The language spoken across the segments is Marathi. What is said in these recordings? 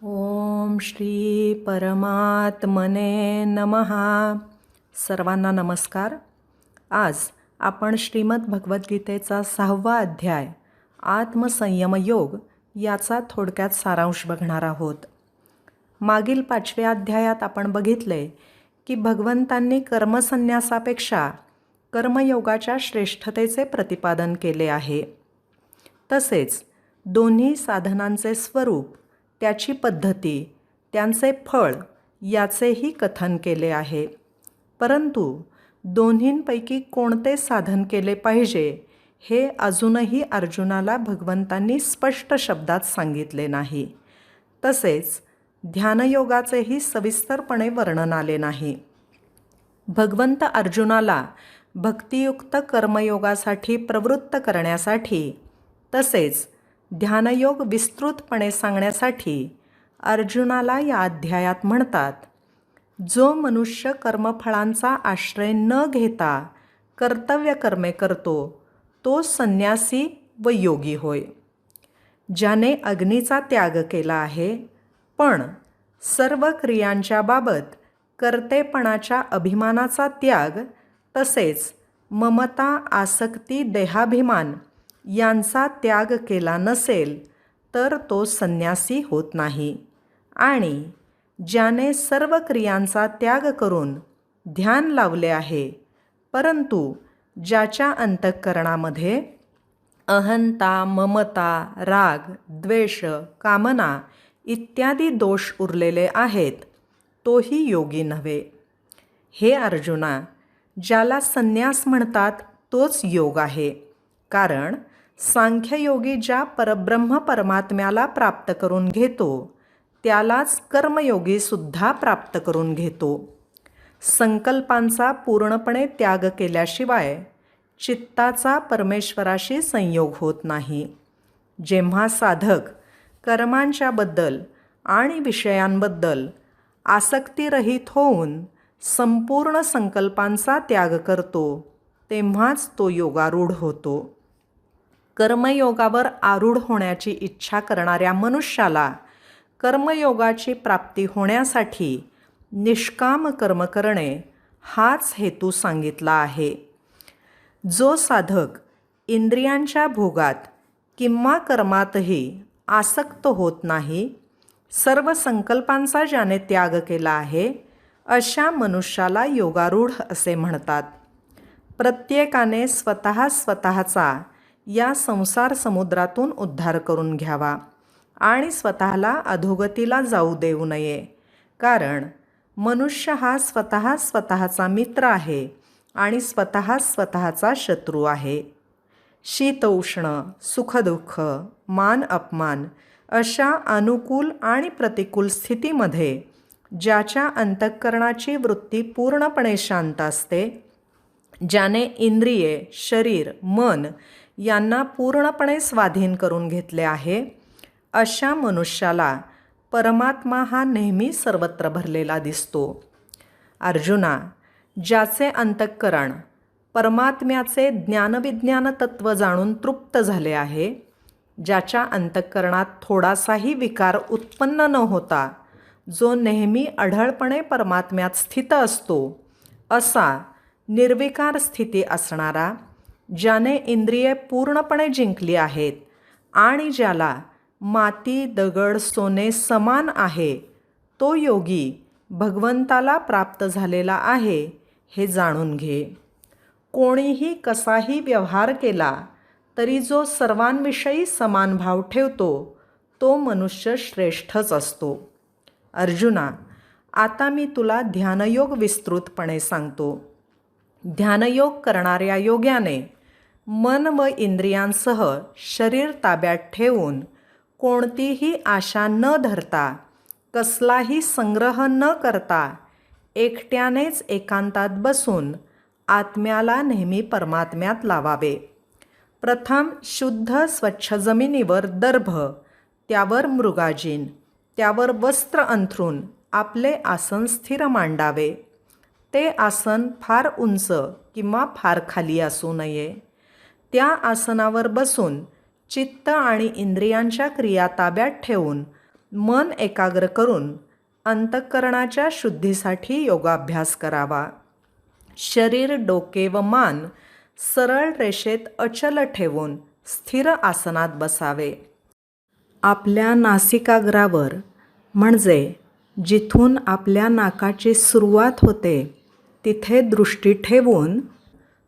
ओम श्री परमात्मने नमः. सर्वांना नमस्कार. आज आपण श्रीमद भगवद्गीतेचा 6वा अध्याय आत्मसंयम योग याचा थोडक्यात सारांश बघणार आहोत. मागील 5व्या अध्यायात आपण बघितले की भगवंतांनी कर्मसन्यासापेक्षा कर्मयोगाच्या श्रेष्ठतेचे प्रतिपादन केले आहे. तसेच दोन्ही साधनांचे स्वरूप, त्याची पद्धती, त्यांचे फळ याचेही कथन केले आहे. परंतु दोन्हींपैकी कोणते साधन केले पाहिजे हे अजूनही अर्जुनाला भगवंतांनी स्पष्ट शब्दात सांगितले नाही. तसेच ध्यानयोगाचेही सविस्तरपणे वर्णन आले नाही. भगवंत अर्जुनाला भक्तियुक्त कर्मयोगासाठी प्रवृत्त करण्यासाठी तसेच ध्यानयोग विस्तृतपणे सांगण्यासाठी अर्जुनाला या अध्यायात म्हणतात, जो मनुष्य कर्मफळांचा आश्रय न घेता कर्तव्य कर्मे करतो तो संन्यासी व योगी होय. ज्याने अग्नीचा त्याग केला आहे पण सर्व क्रियांच्या बाबत कर्तेपणाच्या अभिमानाचा त्याग तसेच ममता, आसक्ती, देहाभिमान यांचा त्याग केला नसेल तर तो संन्यासी होत नाही. आणि ज्याने सर्व क्रियांचा त्याग करून ध्यान लावले आहे परंतु ज्याच्या अंतःकरणामध्ये अहंता, ममता, राग, द्वेष, कामना इत्यादी दोष उरलेले आहेत तोही योगी नव्हे. हे अर्जुना, ज्याला संन्यास म्हणतात तोच योग आहे. कारण सांख्ययोगी ज्या परब्रह्म परमात्म्याला प्राप्त करून घेतो त्यालाच कर्मयोगी सुद्धा प्राप्त करून घेतो. संकल्पांचा पूर्णपणे त्याग केल्याशिवाय चित्ताचा परमेश्वराशी संयोग होत नाही. जेव्हा साधक कर्मांच्याबद्दल आणि विषयांबद्दल आसक्तीरहित होऊन संपूर्ण संकल्पांचा त्याग करतो तेव्हाच तो योगारूढ होतो. कर्मयोगावर आरूढ होण्याची इच्छा करणाऱ्या मनुष्याला कर्मयोगाची प्राप्ती होण्यासाठी निष्काम कर्म करणे हाच हेतू सांगितला आहे. जो साधक इंद्रियांच्या भोगात किंवा कर्मातही आसक्त होत नाही, सर्व संकल्पांचा ज्याने त्याग केला आहे अशा मनुष्याला योगारूढ असे म्हणतात. प्रत्येकाने स्वतःचा या संसार समुद्रातून उद्धार करून घ्यावा आणि स्वतःला अधोगतीला जाऊ देऊ नये. कारण मनुष्य हा स्वतःचा मित्र आहे आणि स्वतःचा शत्रू आहे. शीत उष्ण, सुखदुःख, मान अपमान अशा अनुकूल आणि प्रतिकूल स्थितीमध्ये ज्याच्या अंतःकरणाची वृत्ती पूर्णपणे शांत असते, ज्याने इंद्रिये, शरीर, मन यांना पूर्णपणे स्वाधीन करून घेतले आहे, अशा मनुष्याला परमात्मा हा नेहमी सर्वत्र भरलेला दिसतो. अर्जुना, ज्याचे अंतःकरण परमात्म्याचे ज्ञानविज्ञान तत्त्व जाणून तृप्त झाले आहे, ज्याच्या अंतःकरणात थोडासाही विकार उत्पन्न न होता जो नेहमी अढळपणे परमात्म्यात स्थित असतो, असा निर्विकार स्थिती असणारा, ज्याने इंद्रिये पूर्णपणे जिंकली आहेत आणि ज्याला माती, दगड, सोने समान आहे, तो योगी भगवंताला प्राप्त झालेला आहे हे जाणून घे. कोणीही कसाही व्यवहार केला तरी जो सर्वांविषयी समान भाव ठेवतो तो मनुष्य श्रेष्ठच असतो. अर्जुना, आता मी तुला ध्यानयोग विस्तृतपणे सांगतो. ध्यानयोग करणाऱ्या योग्याने मन व इंद्रियांसह शरीर ताब्यात ठेवून कोणतीही आशा न धरता, कसलाही संग्रह न करता एकट्यानेच एकांतात बसून आत्म्याला नेहमी परमात्म्यात लावावे. प्रथम शुद्ध स्वच्छ जमिनीवर दर्भ, त्यावर मृगाजीन, त्यावर वस्त्र अंथरून आपले आसन स्थिर मांडावे. ते आसन फार उंच किंवा फार खाली असू नये. त्या आसनावर बसून चित्त आणि इंद्रियांच्या क्रिया ताब्यात ठेवून मन एकाग्र करून अंतःकरणाच्या शुद्धीसाठी योगाभ्यास करावा. शरीर, डोके व मान सरळ रेषेत अचल ठेवून स्थिर आसनात बसावे. आपल्या नासिकाग्रावर म्हणजे जिथून आपल्या नाकाची सुरुवात होते तिथे दृष्टी ठेवून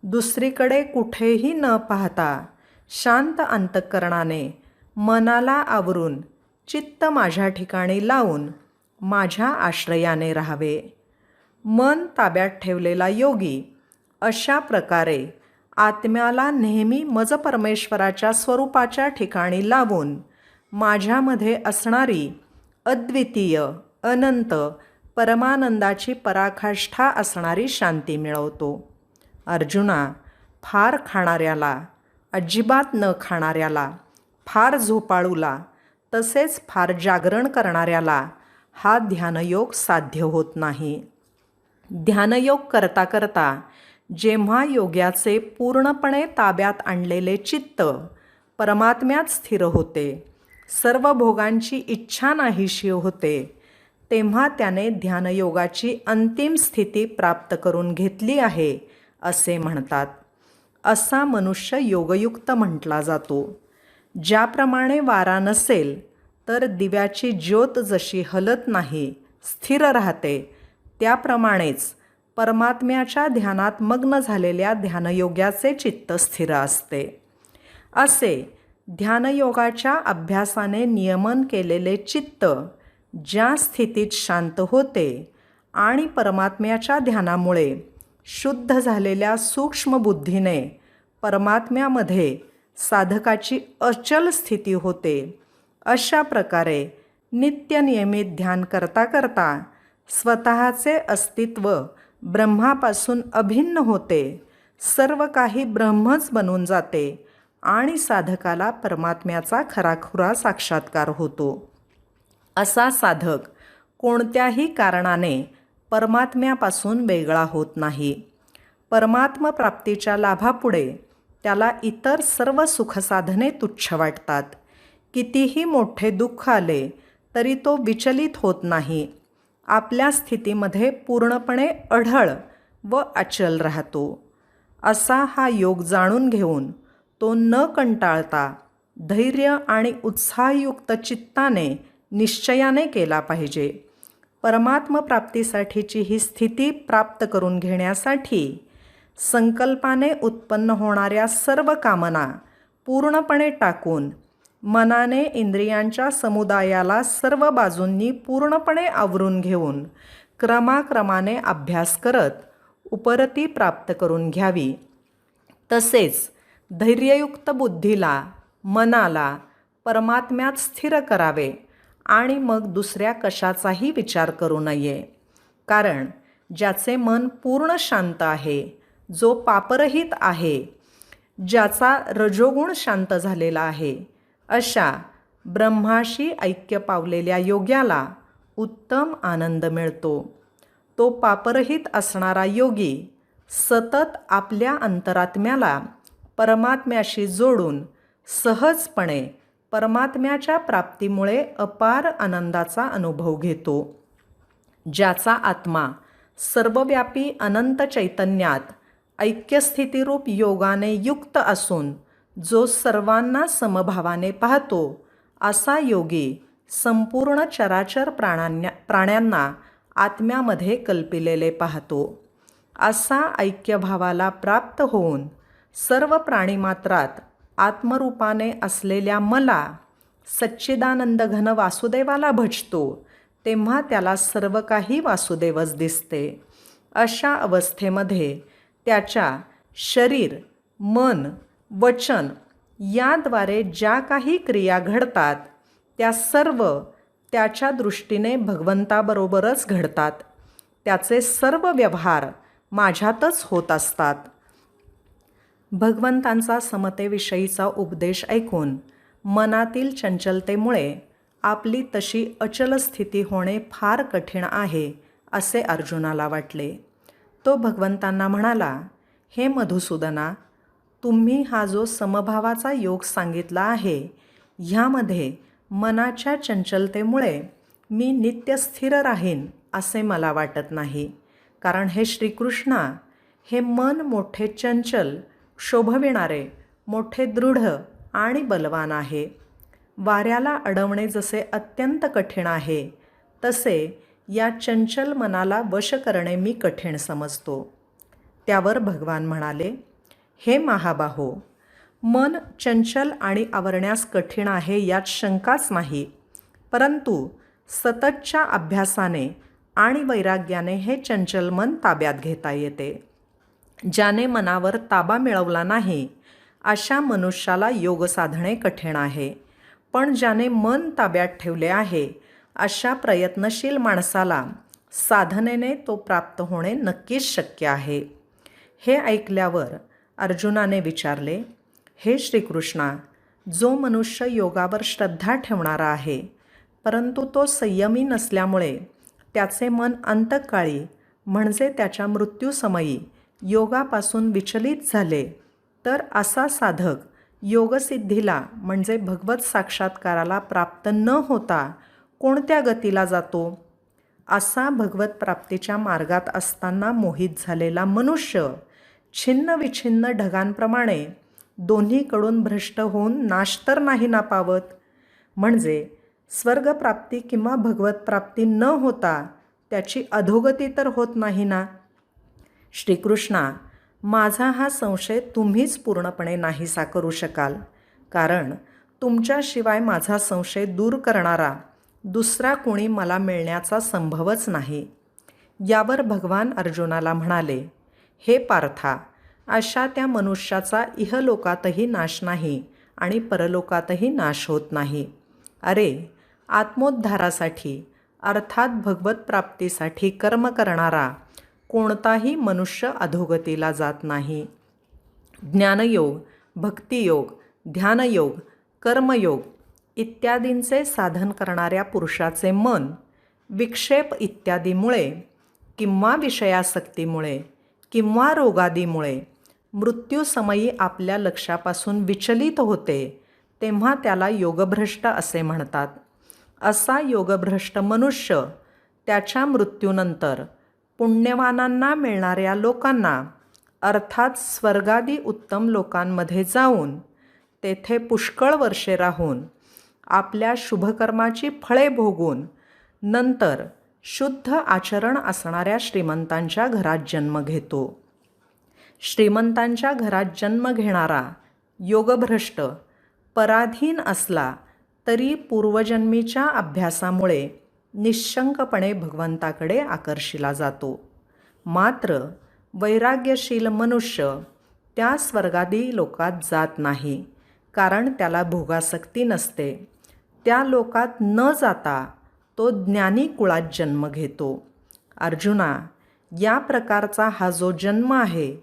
दुसरीकडे कुठेही न पाहता शांत अंतःकरणाने मनाला आवरून चित्त माझ्या ठिकाणी लावून माझ्या आश्रयाने राहावे. मन ताब्यात ठेवलेला योगी अशा प्रकारे आत्म्याला नेहमी मज परमेश्वराच्या स्वरूपाच्या ठिकाणी लावून माझ्यामध्ये असणारी अद्वितीय अनंत परमानंदाची पराकाष्ठा असणारी शांती मिळवतो. अर्जुना, फार खाणाऱ्याला, अजिबात न खाणाऱ्याला, फार झोपाळूला तसेच फार जागरण करणाऱ्याला हा ध्यानयोग साध्य होत नाही. ध्यानयोग करता करता जेव्हा योग्याचे पूर्णपणे ताब्यात आणलेले चित्त परमात्म्यात स्थिर होते, सर्व भोगांची इच्छा नाहीशी होते, तेव्हा त्याने ध्यानयोगाची अंतिम स्थिती प्राप्त करून घेतली आहे असे म्हणतात. असा मनुष्य योगयुक्त म्हटला जातो. ज्याप्रमाणे वारा नसेल तर दिव्याची ज्योत जशी हलत नाही, स्थिर राहते, त्याप्रमाणेच परमात्म्याच्या ध्यानात मग्न झालेल्या ध्यानयोग्याचे चित्त स्थिर असते. असे ध्यानयोगाच्या अभ्यासाने नियमन केलेले चित्त ज्या स्थितीत शांत होते आणि परमात्म्याच्या ध्यानामुळे शुद्ध झालेल्या सूक्ष्म बुद्धीने परमात्म्यामध्ये साधकाची अचल स्थिती होते, अशा प्रकारे नित्यनियमित ध्यान करता करता स्वतःचे अस्तित्व ब्रह्मापासून अभिन्न होते, सर्व काही ब्रह्मच बनून जाते आणि साधकाला परमात्म्याचा खराखुरा साक्षात्कार होतो. असा साधक कोणत्याही कारणाने परमात्म्यापासून वेगळा होत नाही. परमात्म प्राप्तीच्या लाभापुढे त्याला इतर सर्व सुखसाधने तुच्छ वाटतात. कितीही मोठे दुःख आले तरी तो विचलित होत नाही. आपल्या स्थितीमध्ये पूर्णपणे अढळ व अचल राहतो. असा हा योग जाणून घेऊन तो न कंटाळता धैर्य आणि उत्साहयुक्त चित्ताने निश्चयाने केला पाहिजे. परमात्म प्राप्तीसाठीची ही स्थिती प्राप्त करून घेण्यासाठी संकल्पाने उत्पन्न होणाऱ्या सर्व कामना पूर्णपणे टाकून मनाने इंद्रियांच्या समुदायाला सर्व बाजूंनी पूर्णपणे आवरून घेऊन क्रमाक्रमाने अभ्यास करत उपरती प्राप्त करून घ्यावी. तसेच धैर्ययुक्त बुद्धीला, मनाला परमात्म्यात स्थिर करावे आणि मग दुसऱ्या कशाचाही विचार करू नये. कारण ज्याचे मन पूर्ण शांत आहे, जो पापरहित आहे, ज्याचा रजोगुण शांत झालेला आहे, अशा ब्रह्माशी ऐक्य पावलेल्या योग्याला उत्तम आनंद मिळतो. तो पापरहित असणारा योगी सतत आपल्या अंतरात्म्याला परमात्म्याशी जोडून सहजपणे परमात्म्याच्या प्राप्तीमुळे अपार आनंदाचा अनुभव घेतो. ज्याचा आत्मा सर्वव्यापी अनंत चैतन्यात ऐक्यस्थितीरूप योगाने युक्त असून जो सर्वांना समभावाने पाहतो, असा योगी संपूर्ण चराचर प्राण्यांना आत्म्यामध्ये कल्पिलेले पाहतो. असा ऐक्यभावाला प्राप्त होऊन सर्व प्राणीमात्रात आत्मरूपाने असलेल्या मला सच्चिदानंद घन वासुदेवाला भजतो, तेव्हा त्याला सर्व काही वासुदेवच दिसते. अशा अवस्थेमध्ये त्याच्या शरीर, मन, वचन याद्वारे ज्या काही क्रिया घडतात त्या सर्व त्याच्या दृष्टीने भगवंताबरोबरच घडतात. त्याचे सर्व व्यवहार माझ्यातच होत असतात. भगवंतांचा समतेविषयीचा उपदेश ऐकून मनातील चंचलतेमुळे आपली तशी अचल स्थिती होणे फार कठीण आहे असे अर्जुनाला वाटले. तो भगवंतांना म्हणाला, हे मधुसूदना, तुम्ही हा जो समभावाचा योग सांगितला आहे, ह्यामध्ये मनाच्या चंचलतेमुळे मी नित्य स्थिर राहीन असे मला वाटत नाही. कारण हे श्रीकृष्णा, हे मन मोठे चंचल, शोभविणारे, मोठे दृढ आणि बलवान आहे. वाऱ्याला अडवणे जसे अत्यंत कठीण आहे, तसे या चंचल मनाला वश करणे मी कठीण समजतो. त्यावर भगवान म्हणाले, हे महाबाहो, मन चंचल आणि आवरण्यास कठीण आहे यात शंकाच नाही. परंतु सततच्या अभ्यासाने आणि वैराग्याने हे चंचल मन ताब्यात घेता येते. ज्याने मनावर ताबा मिळवला नाही अशा मनुष्याला योग साधणे कठीण आहे. पण ज्याने मन ताब्यात ठेवले आहे अशा प्रयत्नशील माणसाला साधनेने तो प्राप्त होणे नक्कीच शक्य आहे. हे ऐकल्यावर अर्जुनाने विचारले, हे श्रीकृष्णा, जो मनुष्य योगावर श्रद्धा ठेवणारा आहे, परंतु तो संयमी नसल्यामुळे त्याचे मन अंतकाळी म्हणजे त्याच्या मृत्यूसमयी योगापासून विचलित झाले, तर असा साधक योगसिद्धीला म्हणजे भगवत साक्षात्काराला प्राप्त न होता कोणत्या गतीला जातो? असा भगवत प्राप्तीच्या मार्गात असताना मोहित झालेला मनुष्य छिन्न विछिन्न ढगांप्रमाणे दोन्हीकडून भ्रष्ट होऊन नाश तर नाही ना पावत. म्हणजे स्वर्गप्राप्ती किंवा भगवत प्राप्ती न होता त्याची अधोगती तर होत नाही ना. श्रीकृष्णा, माझा हा संशय तुम्हीच पूर्णपणे नाहीसा करू शकाल, कारण तुमच्याशिवाय माझा संशय दूर करणारा दुसरा कोणी मला मिळण्याचा संभवच नाही. यावर भगवान अर्जुनाला म्हणाले, हे पार्था, अशा त्या मनुष्याचा इहलोकातही नाश नाही आणि परलोकातही नाश होत नाही. अरे, आत्मोद्धारासाठी अर्थात भगवत प्राप्तीसाठी कर्म करणारा कोणताही मनुष्य अधोगतीला जात नाही. ज्ञानयोग, भक्तियोग, ध्यानयोग, कर्मयोग इत्यादींचे साधन करणाऱ्या पुरुषाचे मन विक्षेप इत्यादीमुळे किंवा विषयासक्तीमुळे किंवा रोगादीमुळे मृत्यूसमयी आपल्या लक्षापासून विचलित होते, तेव्हा त्याला योगभ्रष्ट असे म्हणतात. असा योगभ्रष्ट मनुष्य त्याच्या मृत्यूनंतर पुण्यवानांना मिळणाऱ्या लोकांना अर्थात स्वर्गादी उत्तम लोकांमध्ये जाऊन तेथे पुष्कळ वर्षे राहून आपल्या शुभकर्माची फळे भोगून नंतर शुद्ध आचरण असणाऱ्या श्रीमंतांच्या घरात जन्म घेतो. श्रीमंतांच्या घरात जन्म घेणारा योगभ्रष्ट पराधीन असला तरी पूर्वजन्मीच्या अभ्यासामुळे निश्शंकपणे भगवंताकडे आकर्षिला जातो. मात्र वैराग्यशील मनुष्य त्या स्वर्गादी लोकात जात नाही, कारण त्याला भोगासक्ती नसते. त्या लोकात न जाता तो ज्ञानी कुळात जन्म घेतो. अर्जुना, या प्रकारचा हा जो जन्म आहे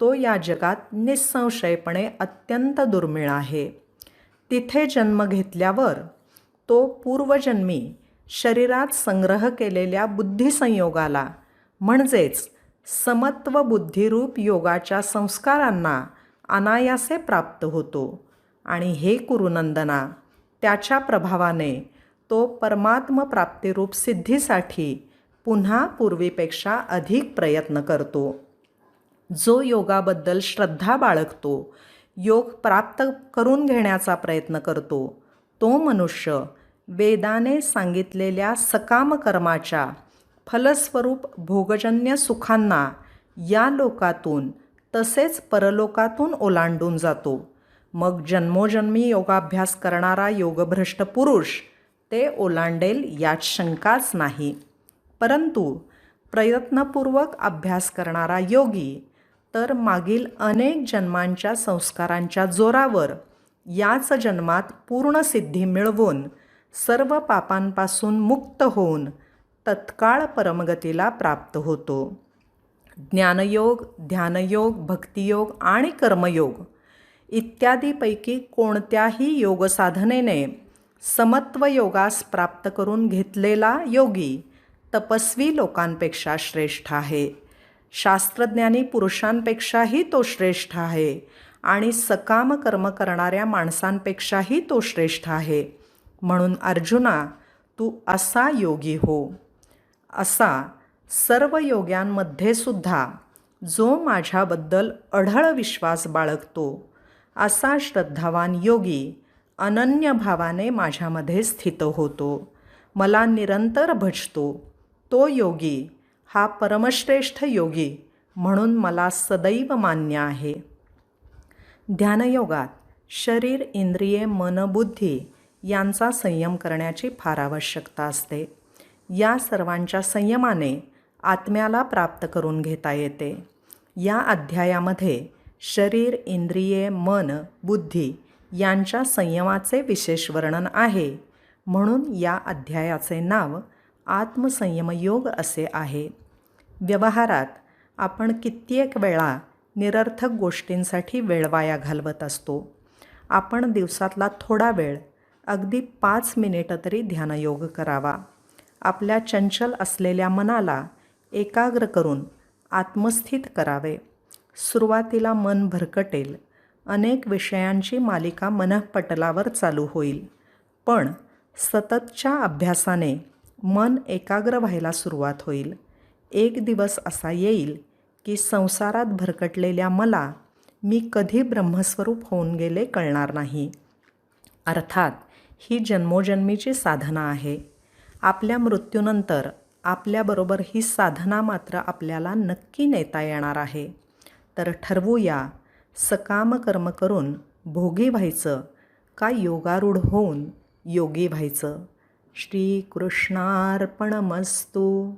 तो या जगात निःसंशयपणे अत्यंत दुर्मिळ आहे. तिथे जन्म घेतल्यावर तो पूर्वजन्मी शरीरात संग्रह केलेल्या बुद्धिसंयोगाला म्हणजेच समत्व बुद्धिरूप योगाच्या संस्कारांना अनायासे प्राप्त होतो. आणि हे कुरुनंदना, त्याच्या प्रभावाने तो परमात्म प्राप्तिरूप सिद्धीसाठी पुन्हा पूर्वीपेक्षा अधिक प्रयत्न करतो. जो योगाबद्दल श्रद्धा बाळगतो, योग प्राप्त करून घेण्याचा प्रयत्न करतो, तो मनुष्य वेदाने सांगितलेल्या सकाम कर्माच्या फलस्वरूप भोगजन्य सुखांना या लोकातून तसेच परलोकातून ओलांडून जातो. मग जन्मोजन्मी योगाभ्यास करणारा योगभ्रष्ट पुरुष ते ओलांडेल यात शंकाच नाही. परंतु प्रयत्नपूर्वक अभ्यास करणारा योगी तर मागील अनेक जन्मांच्या संस्कारांच्या जोरावर याच जन्मात पूर्ण सिद्धी मिळवून सर्व पापांपासून मुक्त होऊन तत्काळ परमगतीला प्राप्त होतो. ज्ञानयोग, ध्यानयोग, भक्तियोग आणि कर्मयोग इत्यादीपैकी कोणत्याही योगसाधनेने समत्व योगास प्राप्त करून घेतलेला योगी तपस्वी लोकांपेक्षा श्रेष्ठ आहे. शास्त्रज्ञानी पुरुषांपेक्षाही तो श्रेष्ठ आहे आणि सकाम कर्म करणाऱ्या माणसांपेक्षाही तो श्रेष्ठ आहे. म्हणून अर्जुना, तू असा योगी हो. असा सर्व योग्यांमध्ये सुद्धा जो माझ्याबद्दल अढळ विश्वास बाळगतो, असा श्रद्धावान योगी अनन्य भावाने माझ्यामध्ये स्थित होतो, मला निरंतर भजतो. तो योगी हा परमश्रेष्ठ योगी म्हणून मला सदैव मान्य आहे. ध्यानयोगात शरीर, इंद्रिये, मन, बुद्धी यांचा संयम करण्याची फार आवश्यकता असते. या सर्वांच्या संयमाने आत्म्याला प्राप्त करून घेता येते. या अध्यायामध्ये शरीर, इंद्रिये, मन, बुद्धी यांच्या संयमाचे विशेष वर्णन आहे. म्हणून या अध्यायाचे नाव आत्मसंयमयोग असे आहे. व्यवहारात आपण कित्येक वेळा निरर्थक गोष्टींसाठी वेळ वाया घालवत असतो. आपण दिवसातला थोडा वेळ, अगदी 5 मिनिटं तरी ध्यानयोग करावा. आपल्या चंचल असलेल्या मनाला एकाग्र करून आत्मस्थित करावे. सुरुवातीला मन भरकटेल, अनेक विषयांची मालिका मनःपटलावर चालू होईल. पण सततच्या अभ्यासाने मन एकाग्र व्हायला सुरुवात होईल. एक दिवस असा येईल की संसारात भरकटलेल्या मला मी कधी ब्रह्मस्वरूप होऊन गेले कळणार नाही. अर्थात ही जन्मोजन्मीची साधना आहे. आपल्या मृत्यूनंतर आपल्याबरोबर ही साधना मात्र आपल्याला नक्की नेता येणार आहे. तर ठरवूया, सकाम कर्म करून भोगी व्हायचं का योगारूढ होऊन योगी व्हायचं. श्रीकृष्णार्पणमस्तु.